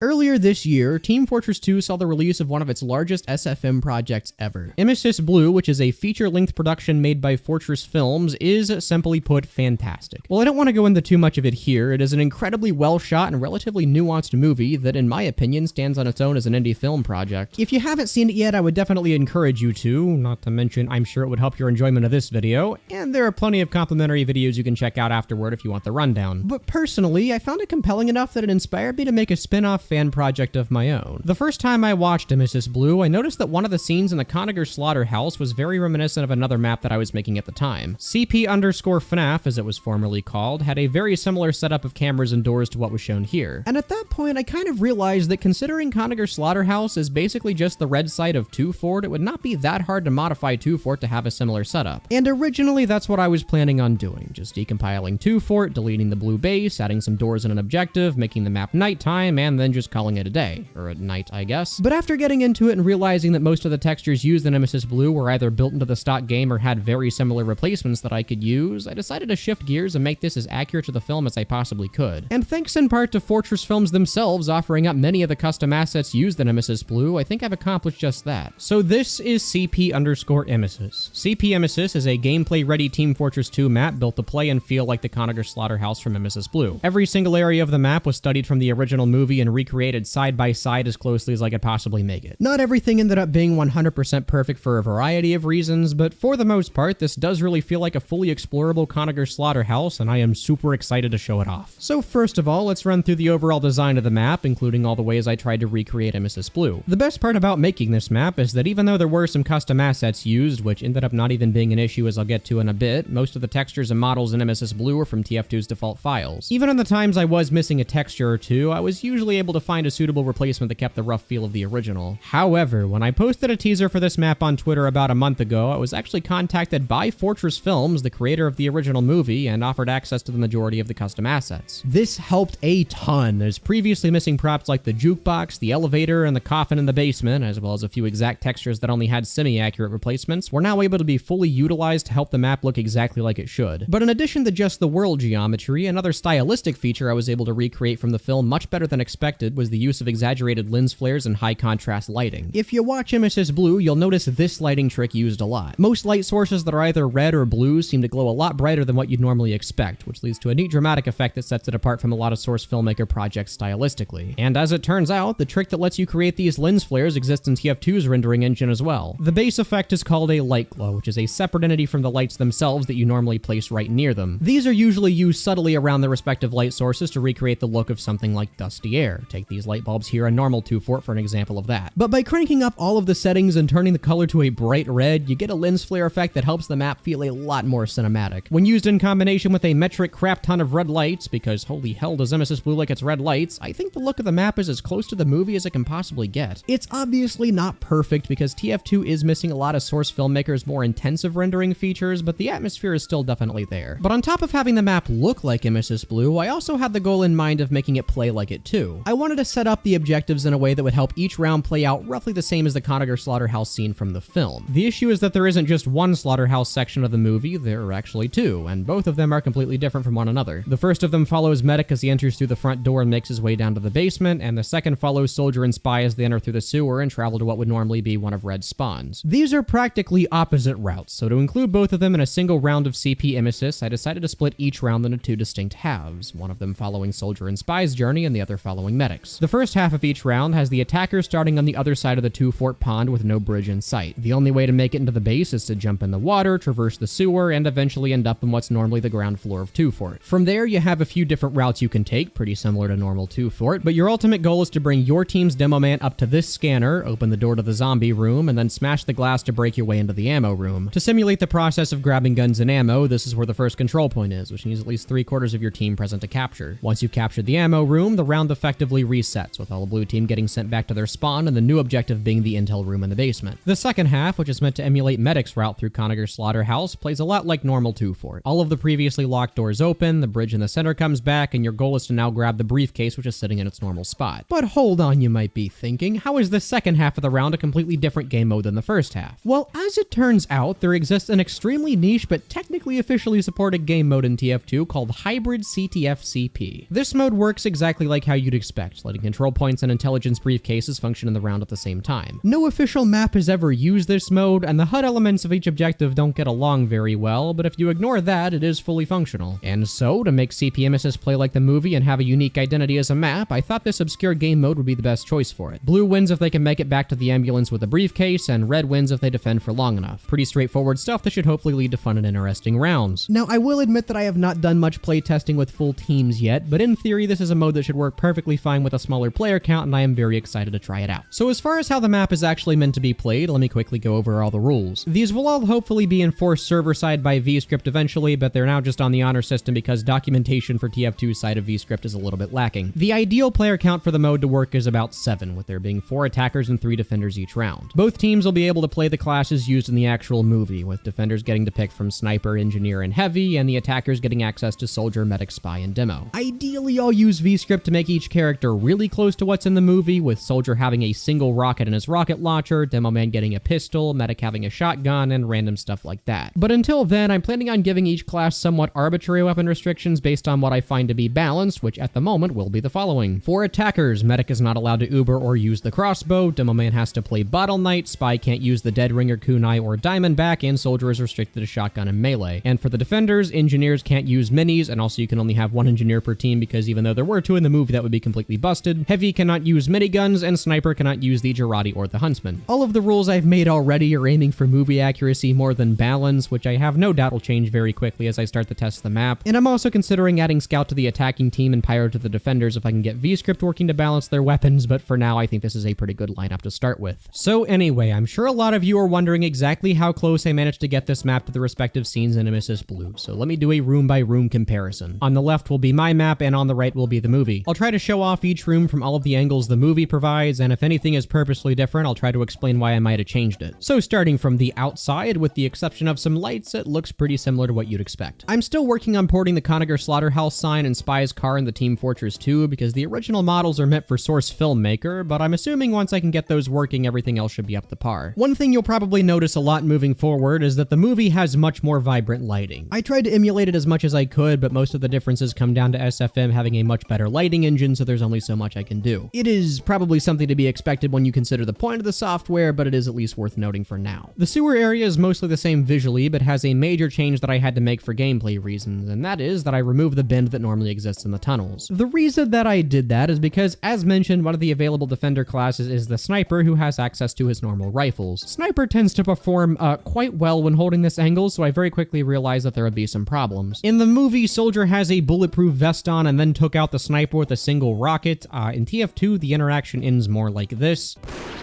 Earlier this year, Team Fortress 2 saw the release of one of its largest SFM projects ever. Emesis Blue, which is a feature-length production made by Fortress Films, is, simply put, fantastic. While I don't want to go into too much of it here, it is an incredibly well-shot and relatively nuanced movie that, in my opinion, stands on its own as an indie film project. If you haven't seen it yet, I would definitely encourage you to, not to mention I'm sure it would help your enjoyment of this video, and there are plenty of complimentary videos you can check out afterward if you want the rundown. But personally, I found it compelling enough that it inspired me to make a spin-off fan project of my own. The first time I watched Emesis Blue, I noticed that one of the scenes in the Conager Slaughterhouse was very reminiscent of another map that I was making at the time. CP_FNAF, as it was formerly called, had a very similar setup of cameras and doors to what was shown here. And at that point, I kind of realized that considering Conager Slaughterhouse is basically just the red side of 2 Fort, it would not be that hard to modify 2 Fort to have a similar setup. And originally, that's what I was planning on doing, just decompiling 2 Fort, deleting the blue base, adding some doors and an objective, making the map nighttime, and then just calling it a day. Or at night, I guess. But after getting into it and realizing that most of the textures used in Emesis Blue were either built into the stock game or had very similar replacements that I could use, I decided to shift gears and make this as accurate to the film as I possibly could. And thanks in part to Fortress Films themselves offering up many of the custom assets used in Emesis Blue, I think I've accomplished just that. So this is CP_Emesis. CP Emesis is a gameplay-ready Team Fortress 2 map built to play and feel like the Conager Slaughterhouse from Emesis Blue. Every single area of the map was studied from the original movie and recreated side by side as closely as I could possibly make it. Not everything ended up being 100% perfect for a variety of reasons, but for the most part, this does really feel like a fully explorable Conager Slaughterhouse, and I am super excited to show it off. So first of all, let's run through the overall design of the map, including all the ways I tried to recreate Emesis Blue. The best part about making this map is that even though there were some custom assets used, which ended up not even being an issue as I'll get to in a bit, most of the textures and models in Emesis Blue were from TF2's default files. Even in the times I was missing a texture or two, I was usually able to find a suitable replacement that kept the rough feel of the original. However, when I posted a teaser for this map on Twitter about a month ago, I was actually contacted by Fortress Films, the creator of the original movie, and offered access to the majority of the custom assets. This helped a ton, as previously missing props like the jukebox, the elevator, and the coffin in the basement, as well as a few exact textures that only had semi-accurate replacements, were now able to be fully utilized to help the map look exactly like it should. But in addition to just the world geometry, another stylistic feature I was able to recreate from the film much better than expected was the use of exaggerated lens flares and high contrast lighting. If you watch Emesis Blue, you'll notice this lighting trick used a lot. Most light sources that are either red or blue seem to glow a lot brighter than what you'd normally expect, which leads to a neat dramatic effect that sets it apart from a lot of source filmmaker projects stylistically. And as it turns out, the trick that lets you create these lens flares exists in TF2's rendering engine as well. The base effect is called a light glow, which is a separate entity from the lights themselves that you normally place right near them. These are usually used subtly around their respective light sources to recreate the look of something like dusty air. Take these light bulbs here in normal 2 Fort for an example of that. But by cranking up all of the settings and turning the color to a bright red, you get a lens flare effect that helps the map feel a lot more cinematic. When used in combination with a metric crap ton of red lights, because holy hell does Emesis Blue like its red lights, I think the look of the map is as close to the movie as it can possibly get. It's obviously not perfect because TF2 is missing a lot of source filmmakers' more intensive rendering features, but the atmosphere is still definitely there. But on top of having the map look like Emesis Blue, I also had the goal in mind of making it play like it too. I wanted to set up the objectives in a way that would help each round play out roughly the same as the Conager Slaughterhouse scene from the film. The issue is that there isn't just one slaughterhouse section of the movie, there are actually two, and both of them are completely different from one another. The first of them follows Medic as he enters through the front door and makes his way down to the basement, and the second follows Soldier and Spy as they enter through the sewer and travel to what would normally be one of Red's spawns. These are practically opposite routes, so to include both of them in a single round of CP Emesis, I decided to split each round into two distinct halves, one of them following Soldier and Spy's journey and the other following Medic's. The first half of each round has the attacker starting on the other side of the 2 Fort pond with no bridge in sight. The only way to make it into the base is to jump in the water, traverse the sewer, and eventually end up in what's normally the ground floor of 2 Fort. From there, you have a few different routes you can take, pretty similar to normal 2 Fort, but your ultimate goal is to bring your team's demo man up to this scanner, open the door to the zombie room, and then smash the glass to break your way into the ammo room. To simulate the process of grabbing guns and ammo, this is where the first control point is, which needs at least 3/4 of your team present to capture. Once you've captured the ammo room, the round effectively resets, with all the blue team getting sent back to their spawn and the new objective being the intel room in the basement. The second half, which is meant to emulate Medic's route through Conager Slaughterhouse, plays a lot like normal 2 Fort. All of the previously locked doors open, the bridge in the center comes back, and your goal is to now grab the briefcase which is sitting in its normal spot. But hold on, you might be thinking, how is the second half of the round a completely different game mode than the first half? Well, as it turns out, there exists an extremely niche but technically officially supported game mode in TF2 called Hybrid CTF-CP. This mode works exactly like how you'd expect. effect, letting control points and intelligence briefcases function in the round at the same time. No official map has ever used this mode, and the HUD elements of each objective don't get along very well, but if you ignore that, it is fully functional. And so, to make CP Nemesis play like the movie and have a unique identity as a map, I thought this obscure game mode would be the best choice for it. Blue wins if they can make it back to the ambulance with a briefcase, and red wins if they defend for long enough. Pretty straightforward stuff that should hopefully lead to fun and interesting rounds. Now, I will admit that I have not done much playtesting with full teams yet, but in theory, this is a mode that should work perfectly fine with a smaller player count, and I am very excited to try it out. So as far as how the map is actually meant to be played, let me quickly go over all the rules. These will all hopefully be enforced server-side by vScript eventually, but they're now just on the honor system because documentation for TF2's side of vScript is a little bit lacking. The ideal player count for the mode to work is about 7, with there being 4 attackers and 3 defenders each round. Both teams will be able to play the classes used in the actual movie, with defenders getting to pick from Sniper, Engineer, and Heavy, and the attackers getting access to Soldier, Medic, Spy, and Demo. Ideally, I'll use vScript to make each character really close to what's in the movie, with Soldier having a single rocket in his rocket launcher, Demo Man getting a pistol, Medic having a shotgun, and random stuff like that. But until then, I'm planning on giving each class somewhat arbitrary weapon restrictions based on what I find to be balanced, which at the moment will be the following. For attackers, Medic is not allowed to Uber or use the crossbow, Demo Man has to play Bottle Knight, Spy can't use the Dead Ringer, Kunai, or Diamondback, and Soldier is restricted to shotgun and melee. And for the defenders, engineers can't use minis, and also you can only have 1 engineer per team because even though there were 2 in the movie, that would be completely busted. Heavy cannot use miniguns, and Sniper cannot use the Jarate or the Huntsman. All of the rules I've made already are aiming for movie accuracy more than balance, which I have no doubt will change very quickly as I start to test the map. And I'm also considering adding Scout to the attacking team and Pyro to the defenders if I can get vScript working to balance their weapons, but for now I think this is a pretty good lineup to start with. So anyway, I'm sure a lot of you are wondering exactly how close I managed to get this map to the respective scenes in Nemesis Blue, so let me do a room-by-room comparison. On the left will be my map, and on the right will be the movie. I'll try to show off each room from all of the angles the movie provides, and if anything is purposely different, I'll try to explain why I might have changed it. So starting from the outside, with the exception of some lights, it looks pretty similar to what you'd expect. I'm still working on porting the Conager Slaughterhouse sign and Spy's car in the Team Fortress 2 because the original models are meant for Source Filmmaker, but I'm assuming once I can get those working, everything else should be up to par. One thing you'll probably notice a lot moving forward is that the movie has much more vibrant lighting. I tried to emulate it as much as I could, but most of the differences come down to SFM having a much better lighting engine, so there's only so much I can do. It is probably something to be expected when you consider the point of the software, but it is at least worth noting for now. The sewer area is mostly the same visually, but has a major change that I had to make for gameplay reasons, and that is that I removed the bend that normally exists in the tunnels. The reason that I did that is because, as mentioned, one of the available defender classes is the Sniper, who has access to his normal rifles. Sniper tends to perform quite well when holding this angle, so I very quickly realized that there would be some problems. In the movie, Soldier has a bulletproof vest on and then took out the Sniper with a single rocket. In TF2, the interaction ends more like this.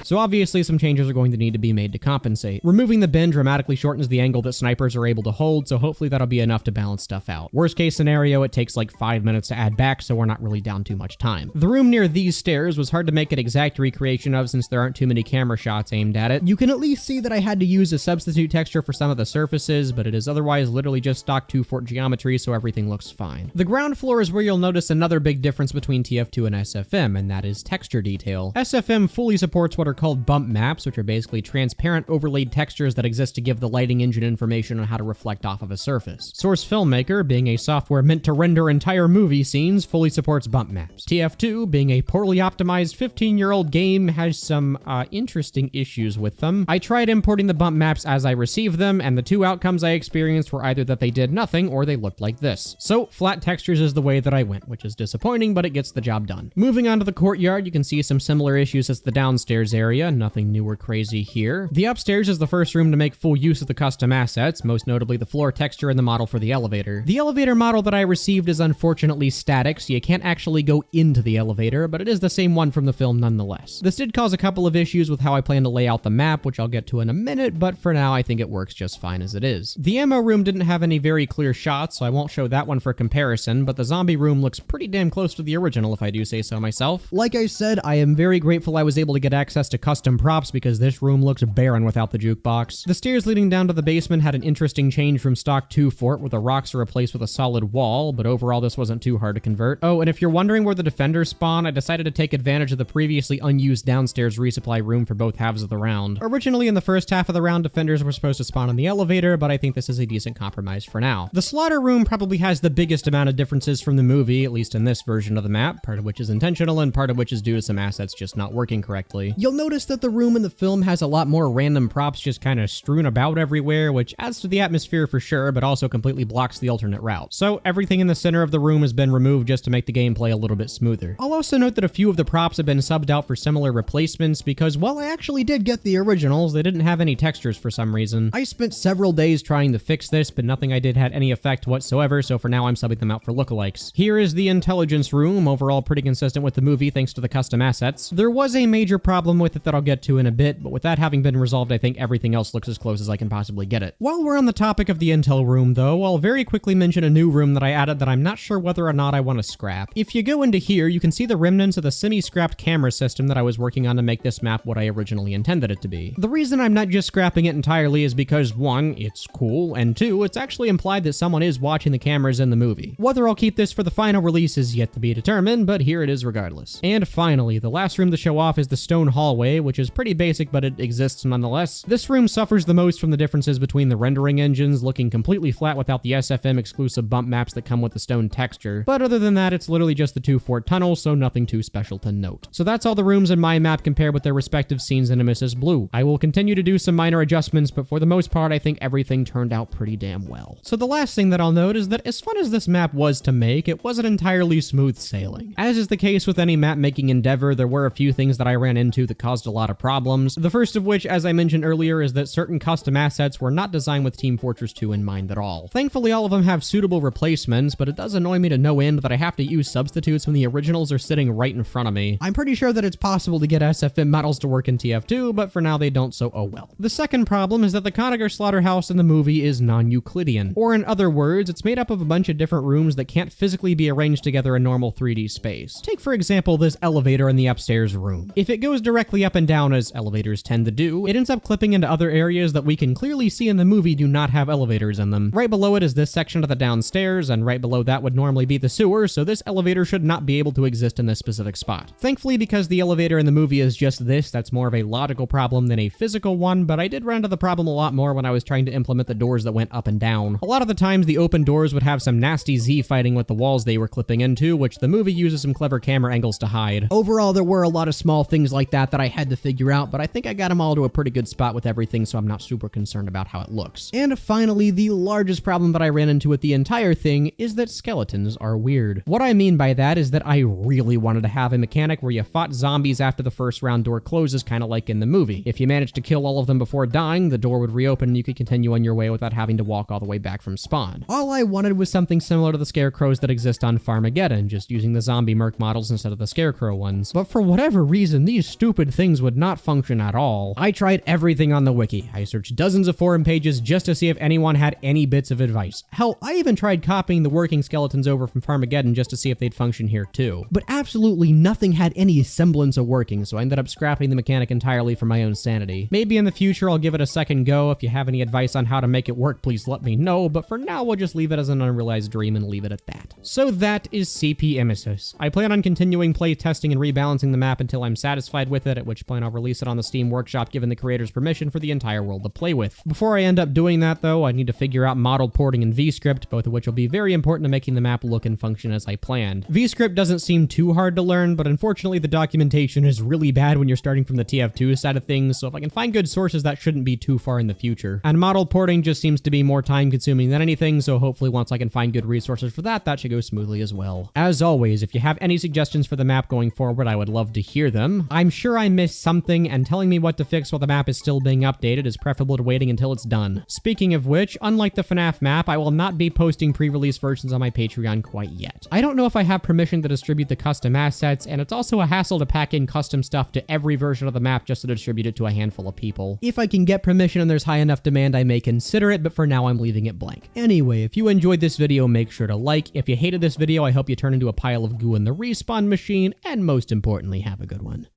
So obviously some changes are going to need to be made to compensate. Removing the bend dramatically shortens the angle that snipers are able to hold, so hopefully that'll be enough to balance stuff out. Worst case scenario, it takes like 5 minutes to add back, so we're not really down too much time. The room near these stairs was hard to make an exact recreation of since there aren't too many camera shots aimed at it. You can at least see that I had to use a substitute texture for some of the surfaces, but it is otherwise literally just stock 2-fort geometry, so everything looks fine. The ground floor is where you'll notice another big difference between TF2 and SFM, and that is texture detail. SFM fully supports what are called bump maps, which are basically transparent overlaid textures that exist to give the lighting engine information on how to reflect off of a surface. Source Filmmaker, being a software meant to render entire movie scenes, fully supports bump maps. TF2, being a poorly optimized 15-year-old game, has some interesting issues with them. I tried importing the bump maps as I received them, and the 2 outcomes I experienced were either that they did nothing or they looked like this. So flat textures is the way that I went, which is disappointing, but it gets the job done. Moving on to the courtyard, you can see some similar issues as the downstairs area. Nothing new or crazy here. The upstairs is the first room to make full use of the custom assets, most notably the floor texture and the model for the elevator. The elevator model that I received is unfortunately static, so you can't actually go into the elevator, but it is the same one from the film nonetheless. This did cause a couple of issues with how I plan to lay out the map, which I'll get to in a minute, but for now I think it works just fine as it is. The ammo room didn't have any very clear shots, so I won't show that one for comparison, but the zombie room looks pretty damn close to the original if I do say so myself. Like I said, I am very grateful I was able to get access to custom props because this room looks barren without the jukebox. The stairs leading down to the basement had an interesting change from stock 2-fort, where the rocks are replaced with a solid wall, but overall this wasn't too hard to convert. Oh, and if you're wondering where the defenders spawn, I decided to take advantage of the previously unused downstairs resupply room for both halves of the round. Originally in the first half of the round, defenders were supposed to spawn in the elevator, but I think this is a decent compromise for now. The slaughter room probably has the biggest amount of differences from the movie, at least in this version of the map, part of which which is intentional and part of which is due to some assets just not working correctly. You'll notice that the room in the film has a lot more random props just kind of strewn about everywhere, which adds to the atmosphere for sure, but also completely blocks the alternate route. So everything in the center of the room has been removed just to make the gameplay a little bit smoother. I'll also note that a few of the props have been subbed out for similar replacements because while I actually did get the originals, they didn't have any textures for some reason. I spent several days trying to fix this, but nothing I did had any effect whatsoever, so for now I'm subbing them out for lookalikes. Here is the intelligence room, overall pretty consistent with the movie thanks to the custom assets. There was a major problem with it that I'll get to in a bit, but with that having been resolved, I think everything else looks as close as I can possibly get it. While we're on the topic of the intel room though, I'll very quickly mention a new room that I added that I'm not sure whether or not I want to scrap. If you go into here, you can see the remnants of the semi-scrapped camera system that I was working on to make this map what I originally intended it to be. The reason I'm not just scrapping it entirely is because 1, it's cool, and 2, it's actually implied that someone is watching the cameras in the movie. Whether I'll keep this for the final release is yet to be determined, but here it is regardless. And finally, the last room to show off is the stone hallway, which is pretty basic, but it exists nonetheless. This room suffers the most from the differences between the rendering engines looking completely flat without the SFM exclusive bump maps that come with the stone texture, but other than that, it's literally just the 2 fort tunnels, so nothing too special to note. So that's all the rooms in my map compared with their respective scenes in Nemesis Blue. I will continue to do some minor adjustments, but for the most part, I think everything turned out pretty damn well. So the last thing that I'll note is that as fun as this map was to make, it wasn't entirely smooth sailing. As is the case with any map making endeavor, there were a few things that I ran into that caused a lot of problems. The first of which, as I mentioned earlier, is that certain custom assets were not designed with Team Fortress 2 in mind at all. Thankfully, all of them have suitable replacements, but it does annoy me to no end that I have to use substitutes when the originals are sitting right in front of me. I'm pretty sure that it's possible to get SFM models to work in TF2, but for now they don't, so oh well. The second problem is that the Conager Slaughterhouse in the movie is non-Euclidean, or in other words, it's made up of a bunch of different rooms that can't physically be arranged together in normal 3D space. Take for example this elevator in the upstairs room. If it goes directly up and down as elevators tend to do, it ends up clipping into other areas that we can clearly see in the movie do not have elevators in them. Right below it is this section of the downstairs, and right below that would normally be the sewer, so this elevator should not be able to exist in this specific spot. Thankfully, because the elevator in the movie is just this, that's more of a logical problem than a physical one, but I did run into the problem a lot more when I was trying to implement the doors that went up and down. A lot of the times the open doors would have some nasty Z fighting with the walls they were clipping into, which the movie uses some clever camera angles to hide. Overall, there were a lot of small things like that I had to figure out, but I think I got them all to a pretty good spot with everything, so I'm not super concerned about how it looks. And finally, the largest problem that I ran into with the entire thing is that skeletons are weird. What I mean by that is that I really wanted to have a mechanic where you fought zombies after the first round door closes, kind of like in the movie. If you managed to kill all of them before dying, the door would reopen and you could continue on your way without having to walk all the way back from spawn. All I wanted was something similar to the scarecrows that exist on Farmageddon, just using the zombie merc models instead of the scarecrow ones. But for whatever reason, these stupid things would not function at all. I tried everything on the wiki. I searched dozens of forum pages just to see if anyone had any bits of advice. Hell, I even tried copying the working skeletons over from Farmageddon just to see if they'd function here too. But absolutely nothing had any semblance of working, so I ended up scrapping the mechanic entirely for my own sanity. Maybe in the future I'll give it a second go. If you have any advice on how to make it work, please let me know, but for now we'll just leave it as an unrealized dream and leave it at that. So that is CP Emesis. I plan on continuing play testing and rebalancing the map until I'm satisfied with it, at which point I'll release it on the Steam Workshop given the creators permission for the entire world to play with. Before I end up doing that though, I need to figure out modeled porting and VScript, both of which will be very important to making the map look and function as I planned. VScript doesn't seem too hard to learn, but unfortunately the documentation is really bad when you're starting from the TF2 side of things, so if I can find good sources that shouldn't be too far in the future. And modeled porting just seems to be more time consuming than anything, so hopefully once I can find good resources for that, that should go smoothly as well. As always, if you have any suggestions for the map going forward, I would love to hear them. I'm sure I missed something, and telling me what to fix while the map is still being updated is preferable to waiting until it's done. Speaking of which, unlike the FNAF map, I will not be posting pre-release versions on my Patreon quite yet. I don't know if I have permission to distribute the custom assets, and it's also a hassle to pack in custom stuff to every version of the map just to distribute it to a handful of people. If I can get permission and there's high enough demand, I may consider it, but for now I'm leaving it blank. Anyway, if you enjoyed this video, make sure to like. If you hated this video, I hope you turn into a pile of goo in the respawn machine, and most importantly, have a good one.